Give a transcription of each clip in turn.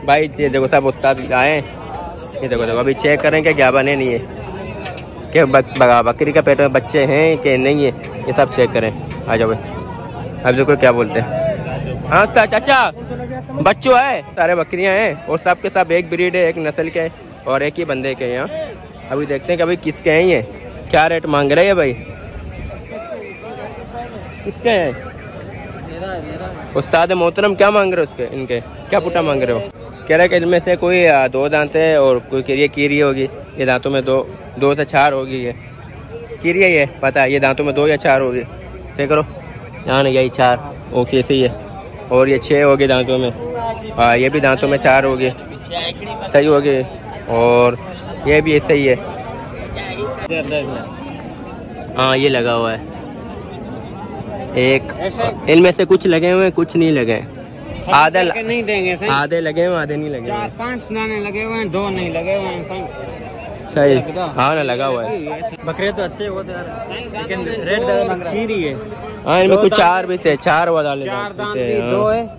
भाई ये देखो सब उस्ताद आए, ये देखो देखो अभी चेक करें कि क्या बने नहीं है, कि बकरी का पेट में बच्चे हैं कि नहीं है, ये सब चेक करें। आ जाओ भाई, अब देखो क्या बोलते हैं। हाँ उस्ताद चाचा, बच्चों है सारे बकरियां हैं और सब के सब एक ब्रीड है, एक नस्ल के और एक ही बंदे के यहाँ। अभी देखते हैं कि अभी किसके हैं ये, क्या रेट मांग रहे हैं भाई, किसके हैं उस्ताद मोहतरम, क्या मांग रहे हो उसके, इनके क्या पुट्टा मांग रहे हो? कह रहे कि इनमें से कोई 2 दांत है और कोई कह रही है कीरी होगी, ये दांतों में 2 से 4 होगी, ये कीरी है, ये पता है, ये दांतों में 2 या 4 होगी, चेक करो यहाँ ना, यही 4 ओके सही है, और ये 6 होगी दांतों में, हाँ ये भी दांतों में 4 होगी, सही होगी, और ये भी सही है, हाँ ये लगा हुआ है एक, इनमें से कुछ लगे हुए हैं कुछ नहीं लगे, आधे नहीं देंगे, आधे लगे हुए आधे नहीं लगे, 4-5 दाने लगे हुए हैं, 2 नहीं लगे हुए हैं, सही हाँ ना लगा हुआ है। बकरे तो अच्छे होते हैं लेकिन रेट खीरी है, हाँ इनमें कुछ 4 भी थे, 4 वाले 4 दांत भी 2 है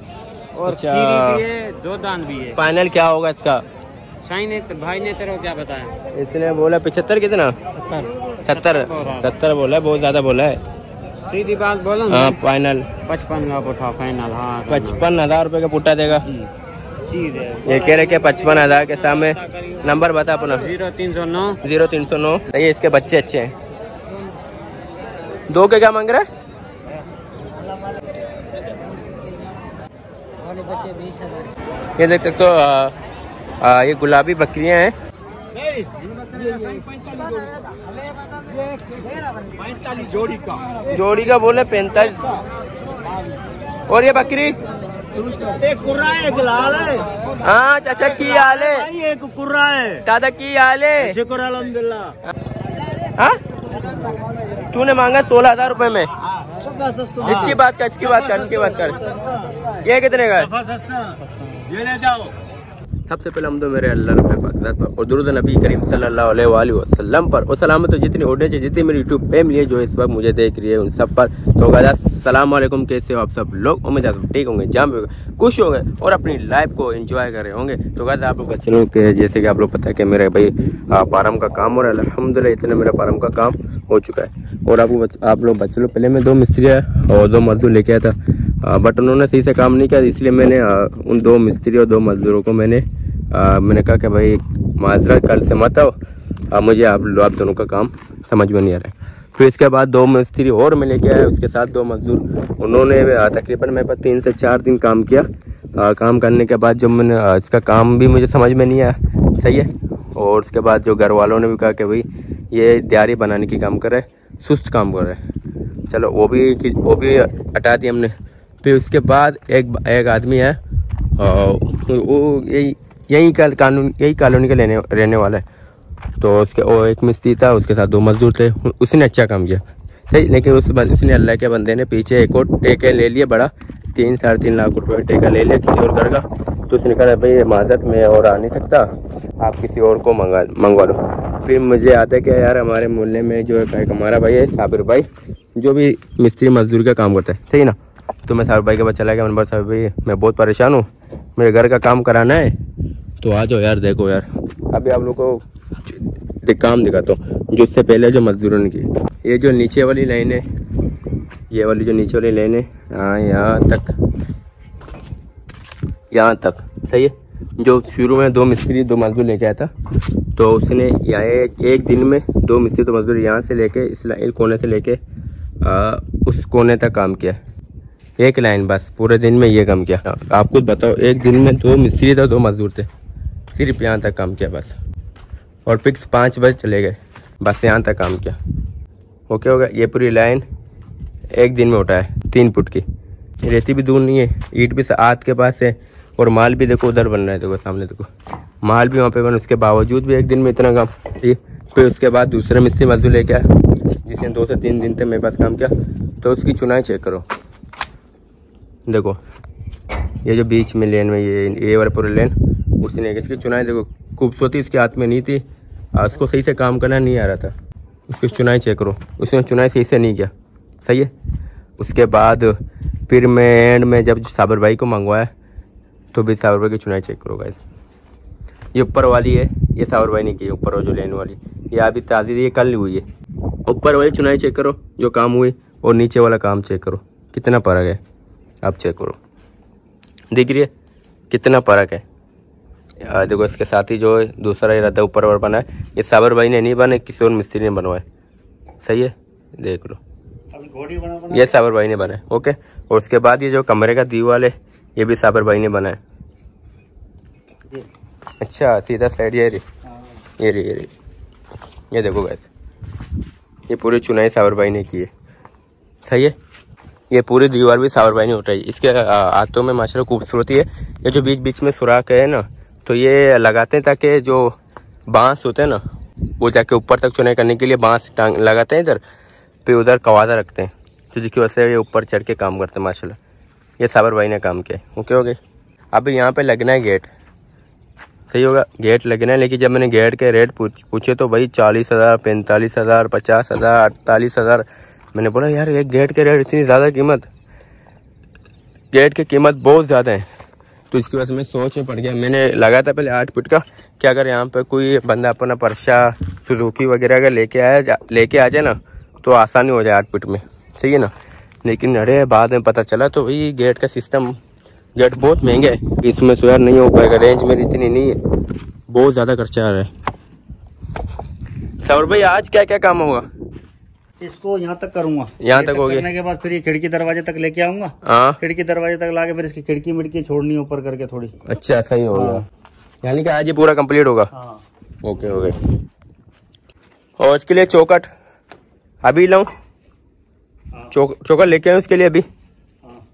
और खीरी भी है, 2 दांत भी है। फाइनल क्या होगा इसका? शाइन ने भाई ने तेरे को क्या बताया? इसने बोला 75 कितना, 70 बोला, बहुत ज्यादा बोला है, सीधी बात बोलो ना। हाँ फाइनल 55 का पुट्ठा फाइनल, हाँ 55,000 रुपए का पुट्टा देगा, सीधे ये कह रहे कि 55,000 के सामने। नंबर बता अपना। 0309। ये इसके बच्चे अच्छे हैं। 2 के क्या मांग रहे हैं? ये देख सकते हो ये गुलाबी बकरियां हैं, जोड़ी का बोले 45। और ये बकरी एक कुर्रा है, एक लाल है। हाँ चाचा की हाल है? एक कुर्रा है। दादा की हाल है? शुक्र अल्हम्दुलिल्लाह। हाँ तूने मांगा 16,000 रुपए में। इसकी बात कर, इसकी बात कर, इसकी बात कर। ये कितने का? ये ले जाओ। सबसे पहले हम तो मेरे अल्लाह रब्बुल पाक और दुरूद नबी करीम सल्लल्लाहु अलैहि वसल्लम पर, और सलामत तो जितनी ऑडियंस है, जितनी मेरी यूट्यूब फैमिली है जो इस वक्त मुझे देख रही है उन सब पर। तो गाइस अस्सलाम वालेकुम, कैसे हो आप सब लोग? उम्मीद है ठीक होंगे, जाम होंगे, खुश होंगे और अपनी लाइफ को एंजॉय कर रहे होंगे। तो गाइस आप लोग चलो के जैसे कि आप लोग पता है कि मेरे भाई फार्म का काम हो रहा है, अल्हम्दुलिल्लाह इतने मेरा फार्म का काम हो चुका है। और आप लोग बच्चे लोग, पहले मैं 2 मिस्त्री और 2 मजदूर लेके आया था, बट उन्होंने सही से काम नहीं किया, इसलिए मैंने उन 2 मिस्त्री और 2 मजदूरों को मैंने कहा कि भाई माजरा कल से मत आओ, मुझे आप दोनों का काम समझ में नहीं आ रहा है। फिर इसके बाद 2 मिस्त्री और मैं लेके आया, उसके साथ 2 मजदूर, उन्होंने तकरीबन मेरे पास 3 से 4 दिन काम किया। काम करने के बाद जब मैंने इसका काम भी मुझे समझ में नहीं आया, सही है। और उसके बाद जो घर वालों ने भी कहा कि भाई ये दिहाड़ी बनाने की काम कर रहा है, सुस्त काम कर रहा है, चलो वो भी हटा दिया हमने। फिर उसके बाद एक आदमी है, वो यही कॉलोनी के रहने वाला है, तो उसके वो एक मिस्त्री था, उसके साथ 2 मजदूर थे, उसने अच्छा काम किया, सही। लेकिन उसने अल्लाह के बंदे ने पीछे एक और ठेके ले लिए, बड़ा 3-3.5 लाख रुपए ठेका ले लिया किसी और घर का। तो उसने कहा भाई माजरत में और आ नहीं सकता, आप किसी और को मंगवा लो। फिर मुझे याद है कि यार हमारे मोहल्ले में जो एक हमारा भाई है साबिर भाई, जो भी मिस्त्री मजदूर का काम करता है, सही ना। तो मैं साबिर भाई के पास चला गया, मैंने बोला साबिर भाई मैं बहुत परेशान हूँ, मेरे घर का काम कराना है, तो आ जाओ यार। देखो यार अभी आप लोग को काम दिखाता हूँ जो इससे पहले जो मजदूरों ने की। ये जो नीचे वाली लाइन है, ये वाली जो नीचे वाली लाइन है, हाँ यहाँ तक सही है। जो शुरू में 2 मिस्त्री 2 मजदूर लेके आया था, तो उसने यहाँ एक दिन में 2 मिस्त्री 2 मजदूर यहाँ से लेके इस कोने से लेके उस कोने तक काम किया, एक लाइन बस पूरे दिन में ये काम किया। आप खुद बताओ, एक दिन में 2 मिस्त्री थे 2 मजदूर थे, सिर्फ यहाँ तक काम किया बस, और फिक्स 5 बजे चले गए, बस यहाँ तक काम किया। ओके हो गया। ये पूरी लाइन एक दिन में उठाया 3 फुट की, रेती भी दूर नहीं है, ईंट भी हाथ के पास है, और माल भी देखो उधर बन रहा है, देखो सामने देखो माल भी वहाँ पे बन, उसके बावजूद भी एक दिन में इतना काम। ठीक, फिर उसके बाद दूसरे मिस्त्री मजदूर लेके आया जिसने 2 से 3 दिन तक मेरे पास काम किया। तो उसकी चुनाई चेक करो, देखो ये जो बीच में लेन में ये वाला पूरी लेन, उसने इसकी चुनाई देखो, खूबसूरती इसके हाथ में नहीं थी, उसको सही से काम करना नहीं आ रहा था। उसकी चुनाई चेक करो, उसने चुनाई सही से नहीं किया, सही है। उसके बाद फिर मैं एंड में जब साबिर भाई को मंगवाया, तो भी साबर भाई की चुनाई चेक करो गाइस। ये ऊपर वाली है, ये साबर भाई ने की है, ऊपर वो जो लेने वाली ये अभी ताज़ी, ये कल हुई है। ऊपर वाली चुनाई चेक करो जो काम हुई, और नीचे वाला काम चेक करो कितना फर्क है। आप चेक करो, दिख रही है कितना फर्क है। देखो इसके साथ ही जो है दूसरा ये रहता है ऊपर और बना है, ये साबर भाई ने नहीं बना, किसी और मिस्त्री ने बनवाया। सही है, देख लो ये साबर भाई ने बनाया। ओके, और उसके बाद ये जो कमरे का दीवार है ये भी साबर भाई ने बनाया। अच्छा सीधा साइड ये रही ये देखो गैस, ये पूरी चुनाई साबर भाई ने की है। सही है, ये पूरी दीवार भी साबर भाई ने उठाई। इसके हाथों में माशाल्लाह खूबसूरती है। ये जो बीच बीच में सुराख है ना, तो ये लगाते हैं ताकि जो बांस होते हैं ना वो जाके ऊपर तक चुनाई करने के लिए बांस टांग लगाते हैं इधर, फिर उधर कवादा रखते हैं, तो जिसकी वजह से ये ऊपर चढ़ के काम करते हैं माशाल्लाह। ये साबर भाई ने काम किया। ओके हो गई। अब यहाँ पे लगना है गेट, सही होगा, गेट लगना है। लेकिन जब मैंने गेट के रेट पूछे तो भाई 40,000, 45,000, 50,000, 48,000। मैंने बोला यार एक गेट के रेट इतनी ज़्यादा कीमत, गेट की कीमत बहुत ज़्यादा है। तो इसकी वजह से मैं सोच में पड़ गया। मैंने लगाया था पहले 8 फीट का, कि अगर यहाँ पे कोई बंदा अपना परशा सुजुकी वगैरह अगर लेके आ जाए ना तो आसानी हो जाए 8 फीट में। सही है ना, लेकिन अरे बाद में पता चला तो भाई गेट का सिस्टम, गेट बहुत महंगे है, इसमें तो यार नहीं हो पाएगा, रेंज मेरी इतनी नहीं है, बहुत ज़्यादा खर्चा आ रहा है। साबर भाई आज क्या क्या काम होगा? इसको यहाँ तक करूंगा, यहाँ तक हो गया, करने के बाद फिर ये खिड़की दरवाजे तक लेके आऊंगा। हाँ, खिड़की दरवाजे तक लाके फिर इसकी खिड़की मिड़की छोड़नी ऊपर करके थोड़ी। अच्छा सही हो गया, यानी कि आज ये पूरा कंप्लीट होगा। हाँ। ओके हो गए। और इसके लिए चौकट अभी लाऊं? चौकट लेके आऊँ इसके लिए अभी?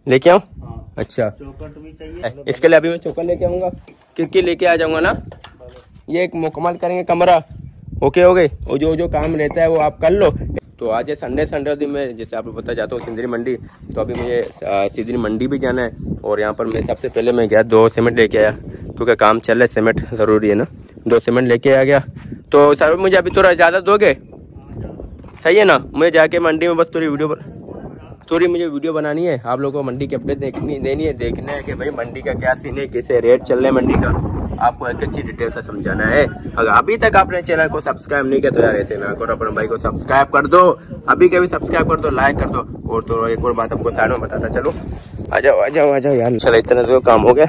लेके आऊँ? अच्छा चौकट भी चाहिए इसके लिए, अभी मैं चौकट लेके आऊंगा, खिड़की लेके आ जाऊंगा ना। ये एक मुकम्मल करेंगे कमरा। ओके हो गई। और जो काम रहता है वो आप कर लो। तो आज है संडे दिन में, जैसे आपको पता, जाता हूँ सिंदरी मंडी। तो अभी मुझे सिंदरी मंडी भी जाना है, और यहाँ पर मैं सबसे पहले मैं गया 2 सीमेंट लेके आया, क्योंकि काम चल रहा है, सीमेंट ज़रूरी है ना। 2 सीमेंट लेके आ गया। तो सर मुझे अभी थोड़ा ज़्यादा दोगे? सही है ना, मुझे जाके मंडी में बस थोड़ी मुझे वीडियो बनानी है, आप लोगों को मंडी की अपडेट देनी है, देखना है कि भाई मंडी का क्या सीन है, कैसे रेट चल रहे हैं मंडी का, आपको एक अच्छी डिटेल से समझाना है। अगर अभी तक आपने चैनल को सब्सक्राइब नहीं किया तो यार ऐसे ना करो, अपने भाई को सब्सक्राइब कर दो, अभी कभी सब्सक्राइब कर दो, लाइक कर दो। और तो एक और बात आपको साइड में बताता चलो, आ जाओ यार। चलो इतना तो काम हो गया,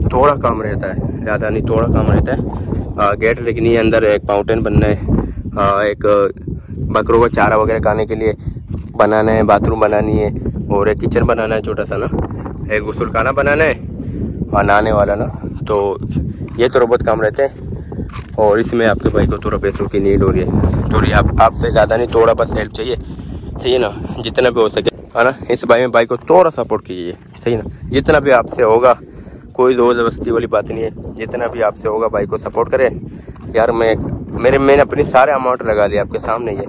थोड़ा काम रहता है, ज़्यादा नहीं, थोड़ा काम रहता है। गेट लेकिन ये अंदर एक फाउंटेन बनना है, एक बकरों को चारा वगैरह खाने के लिए बनाना है, बाथरूम बनानी है, और एक किचन बनाना है छोटा सा ना, एक गुसलखाना बनाना है और नहाने वाला ना। तो ये तो बहुत काम रहते हैं, और इसमें आपके भाई को थोड़ा पैसों की नीड हो रही है, थोड़ी आपसे ज़्यादा नहीं, थोड़ा बस हेल्प चाहिए। सही है ना, जितना भी हो सके है ना, इस भाई को थोड़ा सपोर्ट कीजिए। सही ना, जितना भी आपसे होगा, कोई ज़बरदस्ती वाली बात नहीं है, जितना भी आपसे होगा भाई को सपोर्ट करें यार। मैंने अपनी सारे अमाउंट लगा दिए आपके सामने, ये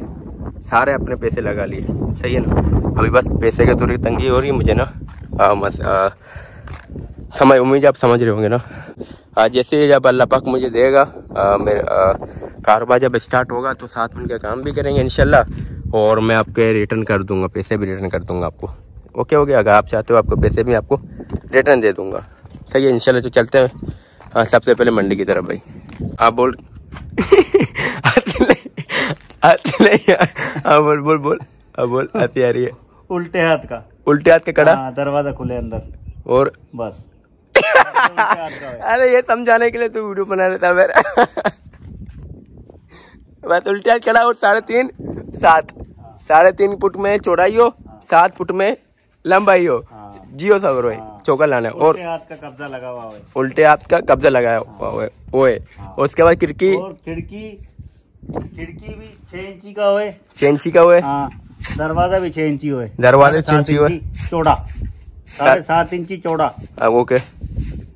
सारे अपने पैसे लगा लिए। सही है ना, अभी बस पैसे की थोड़ी तंगी हो रही है मुझे ना, उम्मीद आप समझ रहे होंगे ना। जैसे जब अल्लाह पाक मुझे देगा, मेरा कारोबार जब स्टार्ट होगा तो साथ मिलकर काम भी करेंगे इंशाल्लाह, और मैं आपके रिटर्न कर दूंगा, पैसे भी रिटर्न कर दूंगा आपको। ओके हो गया, अगर आप चाहते हो आपको पैसे भी आपको रिटर्न दे दूंगा। सही है इंशाल्लाह। तो चलते हैं सबसे पहले मंडी की तरफ। भाई आप बोल बोल आती आ रही है। उल्टे हाथ का कड़ा, दरवाजा खुले अंदर, और बस। अरे ये समझाने के लिए तू वीडियो बना रहा था मेरा। बस उल्टे हाथ कड़ा, और 3.5 फुट में चौड़ाई हो, 7 फुट में लंबाई हो। जियो साबर भाई चौका लाना है, और उल्टे हाथ का कब्जा लगा हुआ है, उल्टे हाथ का कब्जा लगाया हुआ है वो है। और उसके बाद खिड़की भी 6 इंची का हुए, 6 इंची का हुए। दरवाजा भी 6 इंची हुए, दरवाजा 6 इंची हुए, चौड़ा 7.5 इंची चौड़ा। ओके,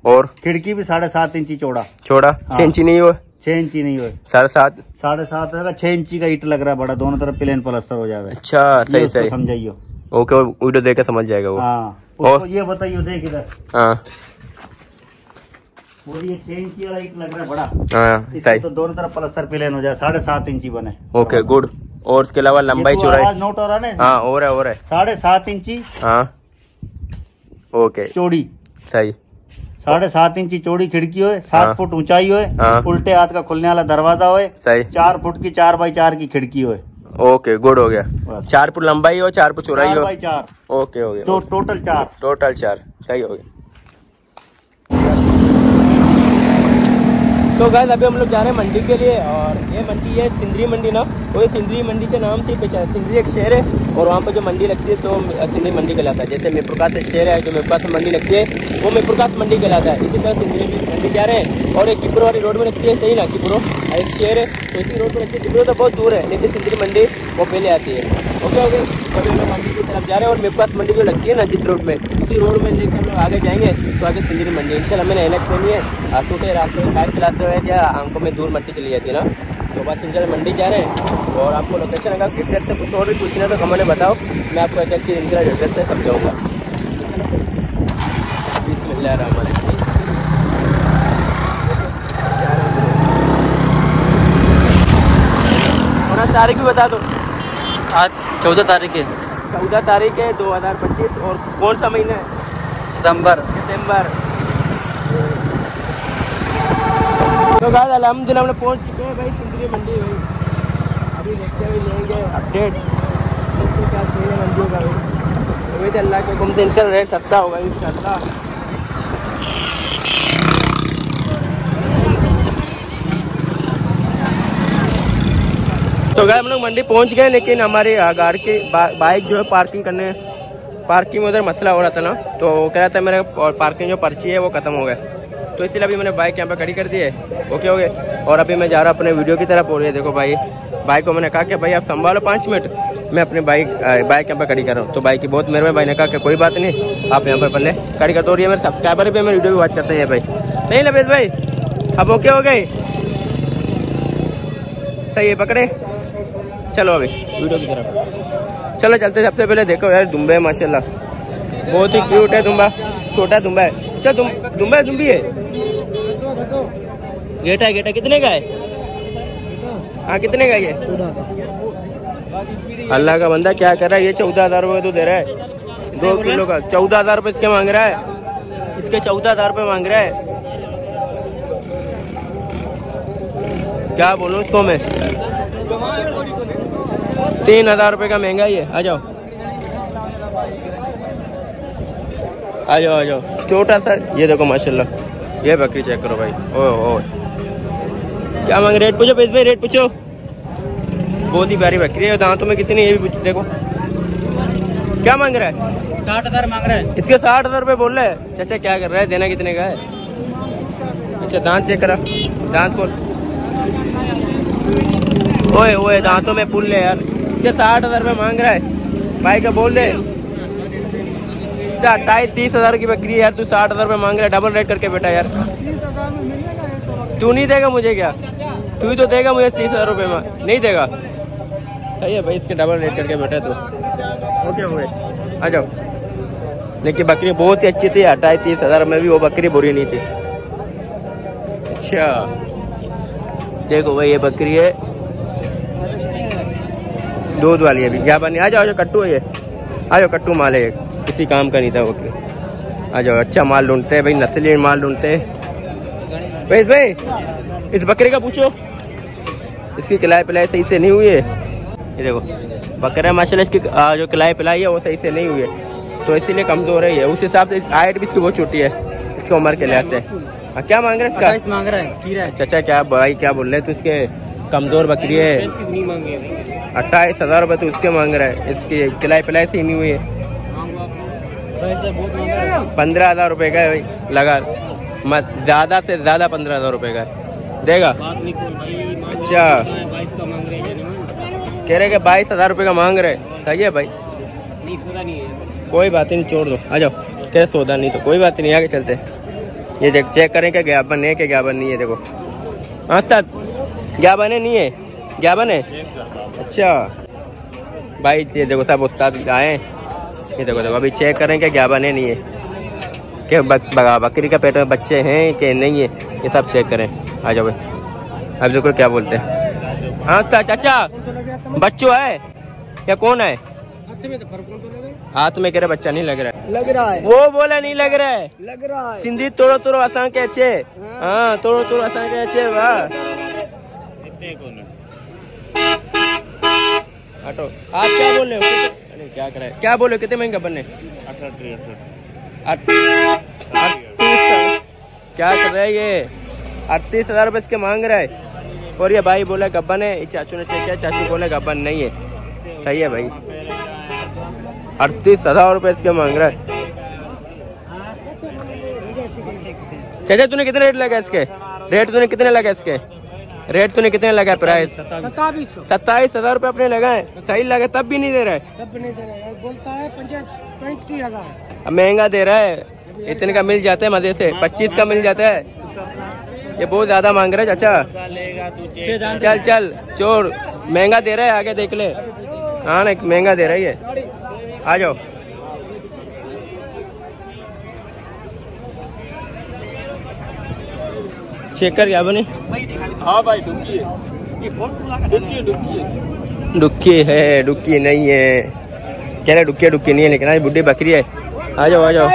और खिड़की भी 7.5 इंची चौड़ा। 6 इंची नहीं हुए, 6 इंची नहीं हुए, 7.5 होगा। 6 इंची का ईट लग रहा है बड़ा, दोनों तरफ प्लेन प्लास्टर हो जाए। अच्छा सही समझाइयो। ओके, वीडियो देख के समझ जाएगा वो। और ये बताइए, देख इधर, ये 6 इंची वाला ईट लग रहा है बड़ा, सही। तो दोनों तरफ प्लास्टर प्लेन हो जाए, 7.5 इंची बने। Okay good. और उसके अलावा लंबाई चौड़ाई नोट हो रहा है ना? हाँ हो रहा है 7.5 इंची ओके चौड़ी। सही। 7.5 इंच चौड़ी खिड़की हो, 7 फुट ऊंचाई हो, उल्टे हाथ का खुलने वाला दरवाजा हो, सही 4 फुट की 4x4 की खिड़की हो। ओके गुड हो गया। 4 फुट लंबाई हो, 4 फुट चौड़ाई हो। 4x4 ओके हो गया। तो टोटल 4 सही हो गया। तो गाइस अभी हम लोग जा रहे हैं मंडी के लिए, और ये मंडी है सिंदरी मंडी ना, वो सिंदरी मंडी के नाम से पहचान। सिंदरी एक शहर है और वहाँ पर जो मंडी लगती है तो सिंदरी मंडी कहलाता है। जैसे मिरपुरकास एक शहर है, जो मिरपुरकास में मंडी लगती है वो मिरपुरकास मंडी कहलाता है। इसी तरह सिंदरी मंडी जा रहे हैं। और एक किपरो वाली रोड में लगती है, सही ना, किपरो एक शहर है तो इसी रोड पर लगती है। किपरो तो बहुत दूर है, लेकिन सिंदरी मंडी वो पहले आती है। ओके ओके, तो अभी हम लोग मंडी की तरफ जा रहे हैं, और मिरपुरकास मंडी जो लगती है ना जिस रोड में, उसी रोड में लेकर हम लोग आगे जाएंगे तो आगे सिंदरी मंडी। इंशाल्लाह मैंने एनएच पहनी है, टूटे रास्ते में बाइक चलाते हुए या आंखों में दूर मट्टी चली जाती है ना, तो बस इंशाल्लाह मंडी जा रहे हैं। और आपको लोकेशन अगर क्रिकेट से कुछ और भी पूछना है तो कमेंट में बताओ, मैं आपको एक अच्छी इंशाल्लाह एड्रेस से समझाऊँगा। और तारीख भी बता दो। आज 14 तारीख है। 14 तारीख है 2025। और कौन सा महीना है? सितंबर। तो गाइस अल्हम्दुलिल्लाह हम पहुंच चुके हैं भाई सिंदरी मंडी। भाई अभी देखते हुए लेंगे अपडेट क्या चाहिए मंडी का। भाई उम्मीद है अल्लाह के हुक्म से इंशाल्लाह रेट सस्ता होगा इंशाल्लाह। तो गाइस हम लोग मंडी पहुंच गए, लेकिन हमारी गाड़ी की बाइक जो है पार्किंग में उधर मसला हो रहा था ना, तो वो कह रहा था मेरे पार्किंग जो पर्ची है वो ख़त्म हो गया, तो इसलिए अभी मैंने बाइक यहाँ पे खड़ी कर दी है। ओके हो गए। और अभी मैं जा रहा हूँ अपने वीडियो की तरफ। और ये देखो भाई, बाइक को मैंने कहा कि भाई आप संभालो 5 मिनट, मैं अपनी बाइक यहाँ पे खड़ी कर रहा हूँ। तो बाइक की बहुत मेरे में भाई ने कहा कि कोई बात नहीं, आप यहाँ पर पहले खड़ी कर दो। और ये मेरे सब्सक्राइबर भी मेरे वीडियो भी वॉच करते हैं भाई, नहीं लबेद भाई, अब ओके हो गए, सही है, पकड़े। चलो अभी वीडियो की तरफ चलो चलते। सबसे पहले देखो यार दुम्बे माशाल्लाह बहुत ही क्यूट है दुम्बा, छोटा दुम्बा है। चल दुम्बा दुम्बी है, गेटा कितने का है? हाँ कितने का ये? 14 का। अल्लाह का बंदा क्या कर रहा है, ये 14,000 रुपये तो दे रहा है 2 किलो का। 14,000 रुपये इसके मांग रहा है, इसके 14,000 रुपये मांग रहा है। क्या बोलूँ इसको मैं, 3,000 रुपये का महंगा ही है। आ जाओ छोटा सा। ये देखो माशाल्लाह, ये बकरी चेक करो भाई। ओ क्या मांग, रेट पूछो भाई, रेट पूछो। बहुत ही प्यारी बकरी है, दांतों में कितनी, ये भी पूछो। देखो क्या मांग रहा है? 60,000 मांग रहा है। इसके 60,000 रुपये बोल रहे हैं। चाचा क्या कर रहा है, देना कितने का है? अच्छा दांत चेक करा, दांत को ओए दांतों में पुल ले यार। इसके 60,000 रुपये मांग रहा है भाई का, बोल दे 28-30,000 की बकरी है यार, तू 60,000 रुपये मांग रहा है। डबल रेट करके बेटा यार, तू नहीं देगा मुझे क्या? तू ही तो देगा मुझे 30,000 रुपये में, नहीं देगा? सही है भाई, इसके डबल रेट करके बेटा तू। ओके हो गए, आ जाओ। लेकिन बकरी बहुत ही अच्छी थी, 28-30,000 में भी वो बकरी बुरी नहीं थी। अच्छा देखो भाई, ये बकरी है दूध वाली है भी, क्या बनी। आ जाओ कट्टू है ये, आ जाओ कट्टू माल है, किसी काम का नहीं था बकरी। आ जाओ, अच्छा माल ढूंढते हैं भाई, नस्ली माल ढूंढते हैं भाई। इस बकरे का पूछो, इसकी खिलाई पिलाई सही से नहीं हुई है। ये देखो बकरा माशाल्लाह, इसकी जो खिलाई पिलाई है वो सही से नहीं हुई है, तो इसीलिए कमजोर है ये। उस हिसाब से हाइट भी इसकी बहुत छोटी है, इसकी उम्र के लिहाज से। क्या मांग रहे हैं इसका? मांग रहा है। चाचा क्या भाई क्या बोल रहे हैं, तो इसके कमजोर बकरी है। 28,000 रुपये तो उसके मांग रहा है, इसकी खिलाई पिलाई से ही नहीं हुई है। 15,000 रुपये का है भाई, लगा मत, ज्यादा से ज्यादा 15,000 रुपये का देगा। अच्छा कह रहे कि 22,000 रुपये का मांग रहे, सही है भाई, कोई बात नहीं, छोड़ दो। आ जाओ, क्या सौदा नहीं तो कोई बात नहीं, आगे चलते। ये देख चेक करें क्या ज्ञापन है, क्या ज्ञापन नहीं है। देखो हाँ उस्ताद, ज्ञापन है नहीं है? ज्ञापन है। अच्छा भाई ये देखो सब उस्ताद आए, ये देखो अभी चेक करें क्या ज्ञापन है नहीं है, क्या बकरी का पेट में बच्चे हैं कि नहीं है, ये सब चेक करें। आ जाओ भाई, अब देखो क्या बोलते हैं। हाँ उस्ताद, चाचा बच्चों है या कौन है? हाथ में करे बच्चा नहीं लग रहा है। लग रहा है। वो बोला नहीं लग रहा है। लग रहा है। सिंधी तोड़ो तोड़ो असां के अचे। हाँ तोड़ो तोड़ो असां के अचे। वाह हटो। आप क्या बोल रहे हो? अरे क्या कर रहे हैं? क्या बोल रहे हो? कितने महंगा बनने? 38 क्या कर रहा है ये? 38,000 रुपए इसके मांग रहा है। और ये भाई बोला गब्बन है। चाचू ने चेक किया, चाचू बोले गब्बन नहीं है। सही है भाई। 38,000 रुपए इसके मांग रहा है। चाचा तूने कितने रेट लगा इसके? रेट तूने कितने लगा इसके? रेट तूने कितने लगा? प्राइस 27,000 रुपए अपने लगाए। सही लगा तब भी नहीं दे रहा है। तब भी नहीं दे रहा है। बोलता है 35,000। अब महंगा दे रहा है। इतने का मिल जाता है मजे से। 25 का मिल जाता है। ये बहुत ज्यादा मांग रहा है चाचा। चल चल चोर महंगा दे रहा है। आगे देख ले। हाँ ना महंगा दे रहा है ये। आ जाओ। चेक कर क्या बनी? हाँ भाई डुक्की है। डुक्की है डुक्की नहीं है। कह रहे डुक्की नहीं है लेकिन आज बुढ़ी बकरी है। आ जाओ आ जाओ।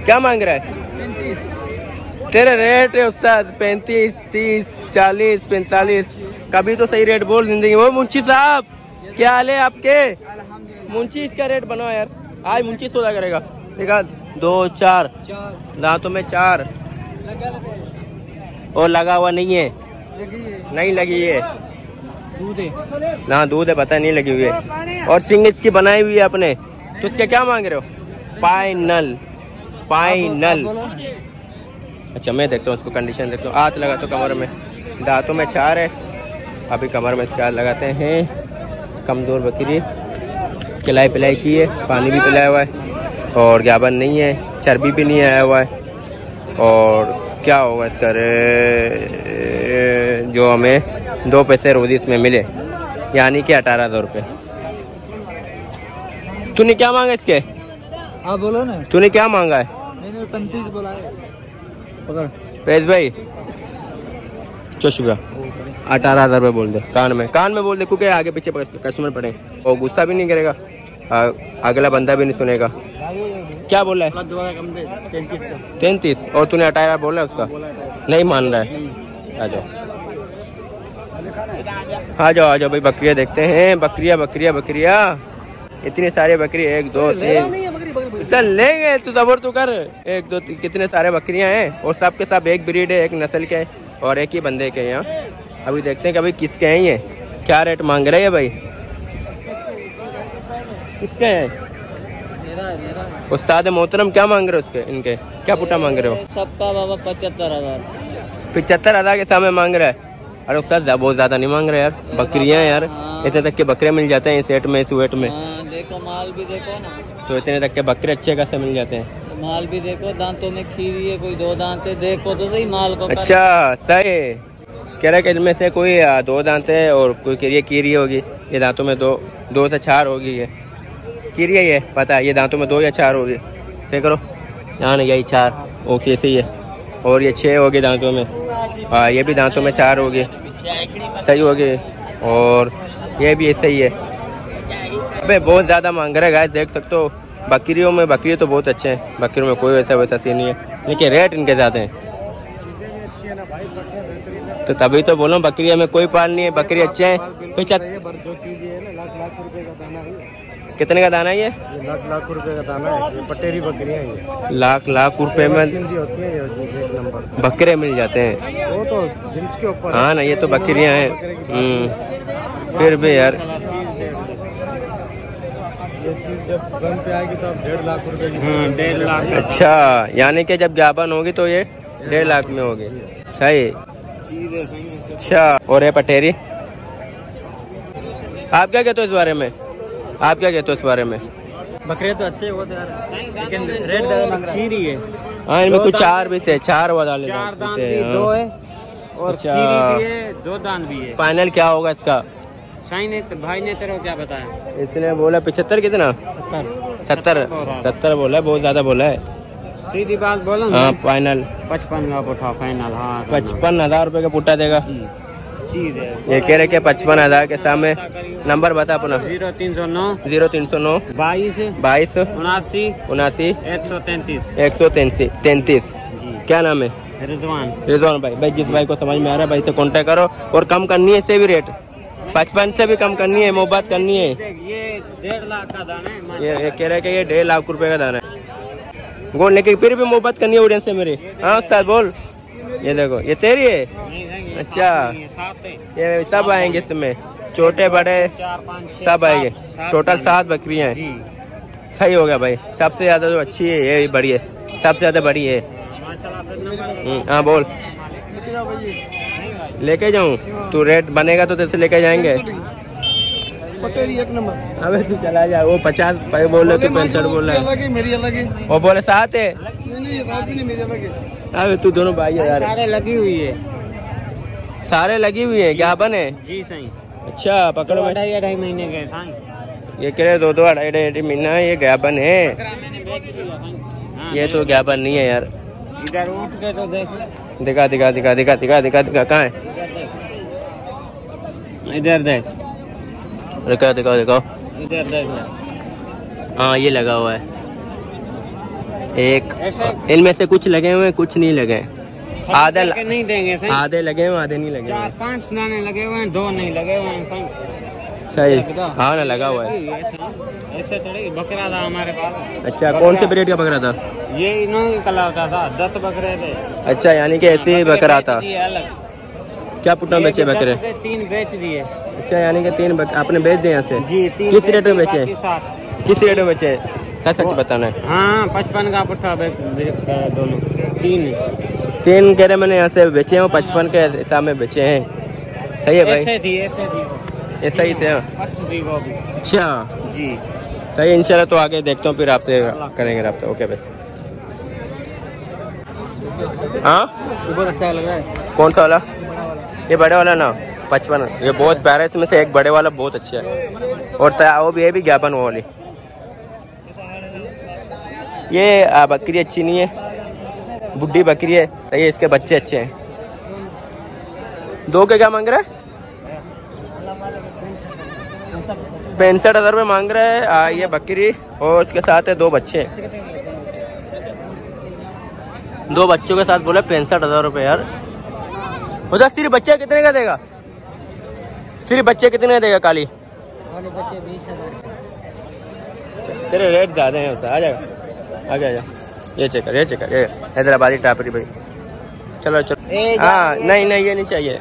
क्या मांग रहा है? 35। तेरा रेट है उस्ताद 35, 30, 40, 45। कभी तो सही रेट बोल जिंदगी। वो मुंशी साहब क्या हाल है आपके? मुंशी इसका रेट बनाओ यार। आज मुंशी 16 करेगा। देखा 2 4 दांतों में 4 और लगा हुआ नहीं है। नहीं लगी है। दूध है ना? दूध है पता नहीं लगी हुई है। और सिंग इसकी बनाई हुई है अपने। तो इसके क्या मांग रहे हो? फाइनल। अच्छा मैं देखता हूँ उसको कंडीशन देखता हूँ। हाथ लगा तो कमर में। दांतों में 4 है। अभी कमर में इसके हाथ लगाते हैं। कमजोर बकरी खिलाई पिलाई की है। पानी भी पिलाया हुआ है और गाबन नहीं है। चर्बी भी नहीं आया हुआ है। और क्या होगा इसका जो हमें 2 पैसे रोज इसमें मिले यानी कि 18,000 रुपये। तूने क्या मांगा इसके? हाँ बोलो ना। तूने क्या मांगा है? मैंने 35 बोला है। पकड़ पेश भाई चुप 18,000 रुपये बोल दे। कान में बोल दे क्योंकि आगे पीछे कस्टमर पड़े और गुस्सा भी नहीं करेगा। अगला बंदा भी नहीं सुनेगा। क्या बोला है? 33 और तूने 18 बोला उसका? नहीं मान रहा है। आ जाओ भाई। बकरियां देखते हैं। बकरियां इतनी सारी बकरी 1 2 3 सर लेंगे। तू जबर तू कर। 1 2 3 कितने सारे बकरियां हैं और सब के सब एक ब्रीड है, एक नस्ल के और एक ही बंदे के यहाँ। अभी देखते हैं कि भाई किसके हैं ये। क्या रेट मांग रहे हैं भाई? किसके हैं? उस्ताद मोहतरम क्या मांग रहे हो उसके? इनके क्या पुट्टा मांग रहे हो? सबका बाबा 75,000। 75,000 के सामने मांग रहा है। अरे उस्ताद बहुत ज्यादा नहीं मांग रहे यार। बकरियां यार इतने तक के बकरे मिल जाते हैं इस रेट में, इस वेट में। देखो माल भी देखो ना। तो इतने तक के बकरे अच्छे खासे मिल जाते हैं। माल भी देखो। दांतों में खीरी है। कोई 2 दांत है। देखो तो सही माल को। अच्छा सही कह रहा है कि इनमें से कोई 2 दांत है और कोई कीरी होगी। ये दांतों में 2 से 4 होगी। ये कीरी है ये पता है। ये दांतों में 2 या 4 होगी। चेक करो यहाँ ना यही 4 ओके सही है। और ये 6 होगी दांतों में। ये भी दांतों में 4 होगी। सही होगी। और ये भी ऐसे ही है। अबे बहुत ज़्यादा मांग रहा है गाइस। देख सकते हो बकरी तो बहुत अच्छे हैं। बकरियों में कोई वैसा सीन नहीं है लेकिन रेट इनके ज़्यादा हैं। तो तभी तो बोलो बकरियों में कोई पाल नहीं है। बकरी अच्छे हैं। कितने का दाना है ये? लाख रुपए का दाना है। ये पटेरी बकरियां हैं। लाख रुपए में बकरे मिल जाते हैं। वो तो जिन्स के ऊपर। हाँ ना ये तो बकरियां हैं। फिर भी यार ये चीज जब गन पे आएगी तो 1.5 लाख रुपए की। 1.5 लाख। अच्छा यानी कि जब गाबन होगी तो ये 1.5 लाख में होगी। सही। अच्छा और ये पटेरी आप क्या कहते हो इस बारे में? बकरे तो अच्छे होते हैं लेकिन रेट ज्यादा मांग रहा है। खीरी है। हाँ इनमें कुछ 4 भी थे। 4 वाले 4 दांत भी 2 है और खीरी भी है। 2 दांत भी है। फाइनल क्या होगा इसका? शाइन ने भाई ने तेरे को क्या बताया? इसने बोला 75 कितना? 70 बोला। बहुत ज्यादा बोला है। सीधी बात बोलो। हाँ फाइनल 55 का पुट्ठा फाइनल। हाँ 55,000 रुपए का पुट्टा देगा। ये कह रहे कि 55,000 के सामने। नंबर बता अपना। 0309 0309 22 79 133। क्या नाम है? रिजवान भाई जिस भाई को समझ में आ रहा है भाई से कांटेक्ट करो। और कम करनी है से भी रेट 55 से भी कम करनी है, मोहब्बत करनी है। ये 1.5 लाख का दाना है। ये कह रहे हैं कि ये 1.5 लाख रुपए का दाना है गोल, लेकिन फिर भी मोहब्बत करनी है ऑडियंस से मेरी। हाँ उस्ताद बोल। ये देखो ये तेरी है। अच्छा ये सब आएंगे इसमें, छोटे बड़े सब आएंगे। टोटल 7 बकरियां हैं। सही हो गया भाई। सबसे ज्यादा जो अच्छी है ये बड़ी है, सबसे ज्यादा बड़ी है। हाँ बोल। लेके जाऊँ? तू रेट बनेगा तो तेरे से लेके जाएंगे। एक नंबर। अबे तू चला जा। वो 50 बोल रहे, तू 65 बोल रहा है। मेरी अलग है। वो बोले 7 है। नहीं 7 भी नहीं, मेरी अलग है। अबे तू दोनों भाई है यार। सारे लगी हुई है। सारे लगी हुई है। क्या बन है? जी सही। अच्छा पकड़ो। 2.5 महीने के। ये कह रहे 2 2.5 महीना। ये ज्ञापन है। ये तो ज्ञापन नहीं है यार। इधर उठ के तो देख। दिखा कहाँ है? इधर देख। दिखाओ इधर देख। हाँ ये लगा हुआ है। एक इनमें से कुछ लगे हुए हैं, कुछ नहीं लगे। आधे नहीं देंगे सही। आधे लगे हुए, आधे नहीं लगे। 4-5 दाने लगे हुए हैं, 2 नहीं लगे हुए हैं। सही। हाँ ना लगा हुआ है। ऐसे थोड़ी बकरा था हमारे पास। अच्छा कौन से ब्रीड का बकरा था? ये इन्होंने कलावता था। 10 बकरे थे। अच्छा यानी कि ऐसे ही बकरा था। अलग क्या पुट्टा बेचे बकरे? 3 बेच दिए। अच्छा यानी कि 3 आपने बेच दिए यहाँ से? जी 3। किस रेट में बेचे? किस रेट में बेचे? सच बताना है। हाँ 55 का पुट्ठा दोनों 3 कह रहे मैंने यहाँ से बेचे हैं। 55 के हिसाब में बेचे हैं। सही है भाई। ऐसे थी। ये सही थे। अच्छा जी सही। इंशाल्लाह तो आगे देखता हूँ, फिर आपसे करेंगे रब्ता। ओके भाई। हाँ बहुत अच्छा लग रहा है। कौन सा वाला? ये बड़े वाला ना 55। ये बहुत प्यारा है। इसमें से एक बड़े वाला बहुत अच्छा है। और वो भी ये भी ज्ञापन वो वाली। ये बकरी अच्छी नहीं है, बुढ़ी बकरी है। सही है। इसके बच्चे अच्छे हैं। 2 के क्या मांग रहा है? 65,000 रुपये मांग रहा है ये बकरी। और उसके साथ है 2 बच्चे। 2 बच्चों के साथ बोले 65,000 रुपये यार। उधर सिर्फ बच्चे कितने का देगा? सिर्फ बच्चे कितने का देगा? काली बच्चे 20,000। तेरे रेट ज्यादा है। आ जाएगा आगे आजा। ये चेक कर ये हैदराबादी टापरी भाई। चलो हाँ नहीं ये नहीं चाहिए।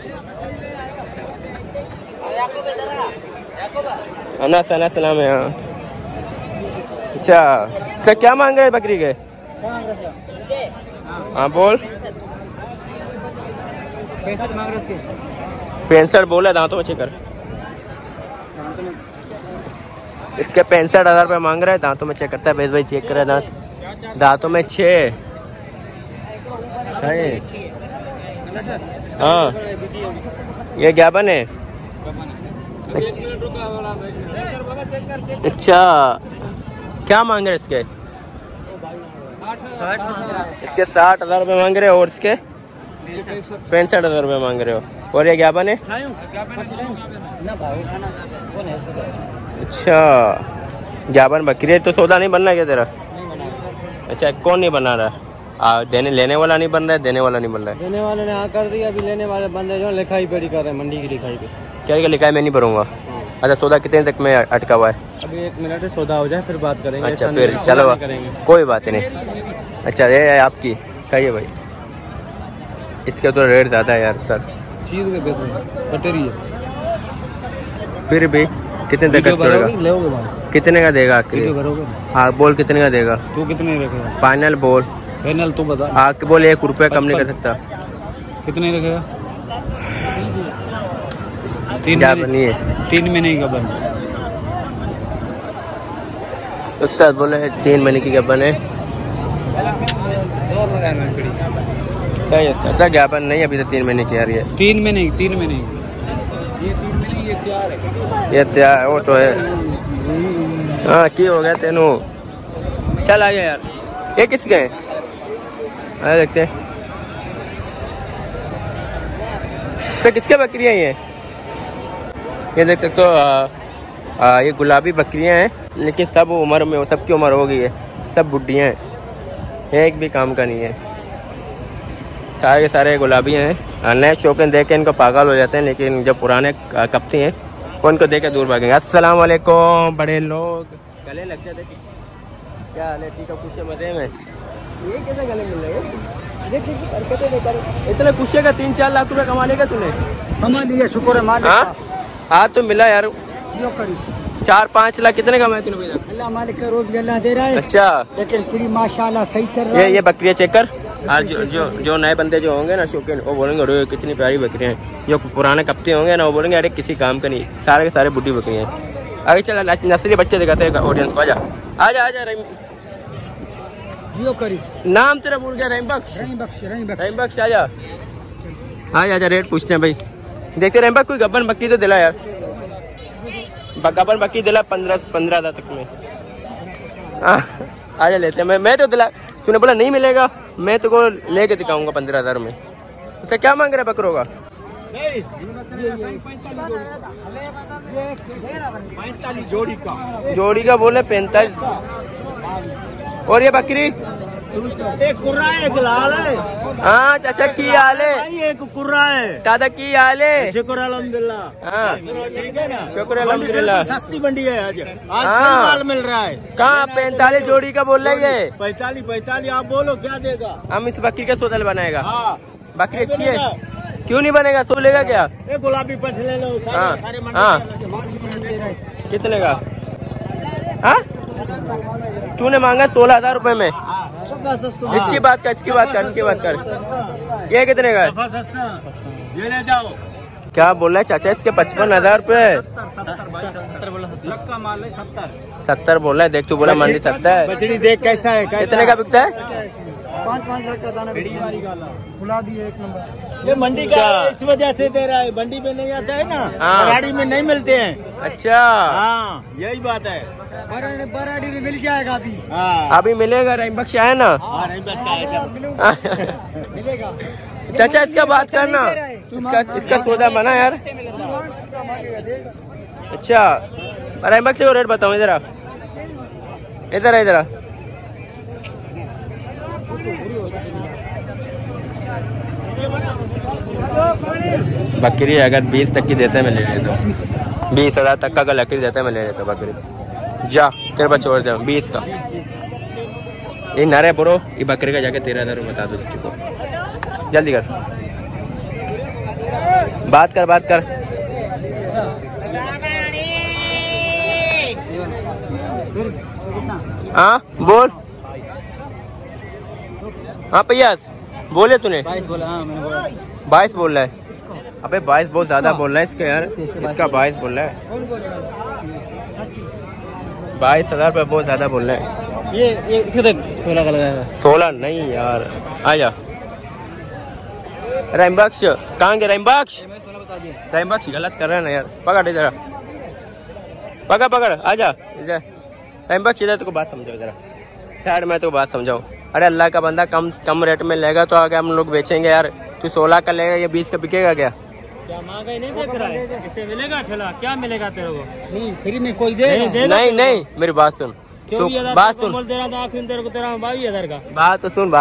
अना सलाम है। हाँ अच्छा सर क्या मांग रहे बकरी के? हाँ बोल। 65 बोला। दांतों में चेक कर। इसके 65,000 रुपये मांग रहे हैं। दांतों में चेक करता है भाई चेक कर रहा है। दांतों में 6। सही। हाँ ये ज्ञापन है। अच्छा क्या मांग रहे इसके? 60,000 रुपये मांग रहे हो। और इसके 65,000 रुपये मांग रहे हो। और ये ज्ञापन है। अच्छा ज्ञापन बकरी है तो सौदा नहीं बनना क्या तेरा? अच्छा कौन नहीं बना रहा? लेने वाला नहीं बन रहा है? देने वाला नहीं बन रहा है? देने वाले ने हाँ कर दिया। अभी लेने वाले बंदे जो लिखाई पेड़ी कर रहे हैं, मंडी की लिखाई पे। क्या लिखाई मैं नहीं भरूंगा। अच्छा सौदा कितने तक में अटका हुआ है? अभी 1 मिनट में सौदा हो जाए फिर बात करेंगे। अच्छा फिर चलो कोई बात नहीं। अच्छा ये आपकी सही है भाई। इसके तो रेट ज्यादा है यार सर। चीज के पैसे है। फिर भी कितने तक छोड़ेगा? कितने का देगा? हाँ बोल कितने का देगा? तू कितने रखेगा? फाइनल बोल। फाइनल तू बता। आके बोल 1 रुपया कम नहीं कर सकता। कितने रखेगा? 3 महीने का बन। उस्ताद बोले 3 महीने की ज्ञापन है। सही है। अच्छा ज्ञापन नहीं अभी तो 3 महीने की आ रही है। 3 महीने ये 3 महीने ये तैयार वो तो है। हाँ की हो गया तेनू। चल आ गया यार। ये किसके हैं? देखते हैं। तो किसके बकरियाँ ये देख सकते हो। ये गुलाबी बकरियाँ हैं, लेकिन सब उम्र में, सबकी उम्र हो गई है, सब बुढ़ियाँ हैं, एक भी काम का नहीं है। सारे के सारे गुलाबी हैं। नए शौकीन देख के इनको पागल हो जाते हैं, लेकिन जब पुराने कपती हैं वो इनको देख के दूर भागेंगे। अस्सलाम वालेकुम बड़े लोग, गले लग जाते क्या हाल है? ठीक है, खुश मजे में। ये कैसे गले मिल रहे हैं? इतना खुशी का 3-4 लाख रुपए कमा लेगा तूने? कमा लिया, शुक्र है मालिक। हाँ तो मिला यार, 4-5 लाख कितने कमाए तूने भैया? अल्लाह मालिक का रोज अल्लाह दे रहा है। अच्छा, लेकिन पूरी माशाल्लाह सही चल रहा है। ये बकरियाँ चेक कर। और जो नए बंदे जो होंगे ना शौकीन, वो बोलेंगे अरे कितनी प्यारी बकरियाँ हैं। जो पुराने कपते होंगे ना, वो बोलेंगे अरे किसी काम का नहीं, सारे के सारे बुढ़ी बकरियाँ हैं। आगे चल, नस्ली बच्चे दिखाते हैं ऑडियंस को। आजा जियो करी। नाम तेरा भूल गया, रहीम बख्श। आजा रेट पूछते हैं भाई। देखते रहीम बख्श, कोई गब्बन बकरी तो दिला यार, गब्बन बकरी दिला 15,000 तक में। आजा लेते हैं। मैं तो दिला, तूने बोला नहीं मिलेगा, मैं तो को लेके दिखाऊंगा 15,000 में। उसे क्या मांग रहा है बकरों का? जोड़ी का बोले 45। और ये बकरी एक कुर्रा है, एक लाल है। हाँ चाचा की हाल है? एक कुर्रा है। दादा की हाल है? शुक्र अल्हम्दुलिल्लाह। हाँ ठीक है ना, शुक्र अल्हम्दुलिल्लाह। सस्ती मंडी है आज हाँ माल मिल रहा है। कहाँ 45 जोड़ी का बोल रही है? 45 आप बोलो क्या देगा? हम इस बकरी का सौदा बनाएगा। हाँ बकरी अच्छी है, क्यों नहीं बनेगा? सो लेगा क्या? एक गुलाबी पठ ले लो। हाँ हाँ, कितने का? हाँ तूने मांगा 16,000 रुपए में। इसकी बात कर। ये कितने का है? ये ले जाओ। क्या बोल रहा है चाचा? इसके 55,000 रुपए। 70 बोल रहा है। देख तू बोला मंडी सस्ता है। बछड़ी देख कैसा है, कितने का बिकता है? 5-5 लाख का दाना। गुलाबी एक नंबर। ये मंडी का इस वजह से दे रहा है, मंडी में नहीं आता है ना, बराड़ी में नहीं मिलते हैं। अच्छा हाँ यही बात है। बराड़ी में मिल जाएगा अभी। अभी मिलेगा। रहीम बख्श है ना? मिलेगा। चाचा इसका बात करना, इसका सौदा बना यार। अच्छा रहीम बख्श को रेट बताऊँ। इधर बकरी अगर 20 तक की देते हैं मैं ले लेता हूँ। 20,000 तक का अगर लकड़ी देता है मैं ले लेता हूँ बकरी। जा तेरे पास छोड़ दे 20 का। ये नारे ब्रो, ये बकरी का जाके 13,000 बता दो को। जल्दी कर, बात कर। हाँ बोल। हाँ पयास बोले तूने? 22 बोला। हाँ मैंने बोला 22 बोल रहा है। अबे 22 बहुत ज्यादा बोल रहा है इसके यार। इसका 22 बोल रहा है। 22,000 रुपये बहुत ज्यादा बोल रहा है। ये 16 का लगाया है। 16 नहीं यार, आजा रहीम बख्श। कहाँ गए रहीम बख्श? रहीम बख्श गलत कर रहा है ना यार। पकड़ जरा, पकड़ आजा। रहीम बख्श इधर तो बात समझाओ जरा, साइड में तो बात समझाओ। अरे अल्लाह का बंदा कम रेट में लेगा तो आगे हम लोग बेचेंगे यार। तू 16 का लेगा, ये 20 का बिकेगा क्या? क्या महंगाई नहीं देख रहा है? इससे मिलेगा ठेला? क्या मिलेगा तेरे को? नहीं फ्री में कोई दे नहीं मेरी बात सुन। 24,000 बात सुन। बोल दे रहा था तेरे को, तेरा 22,000 का। बात तो सुन।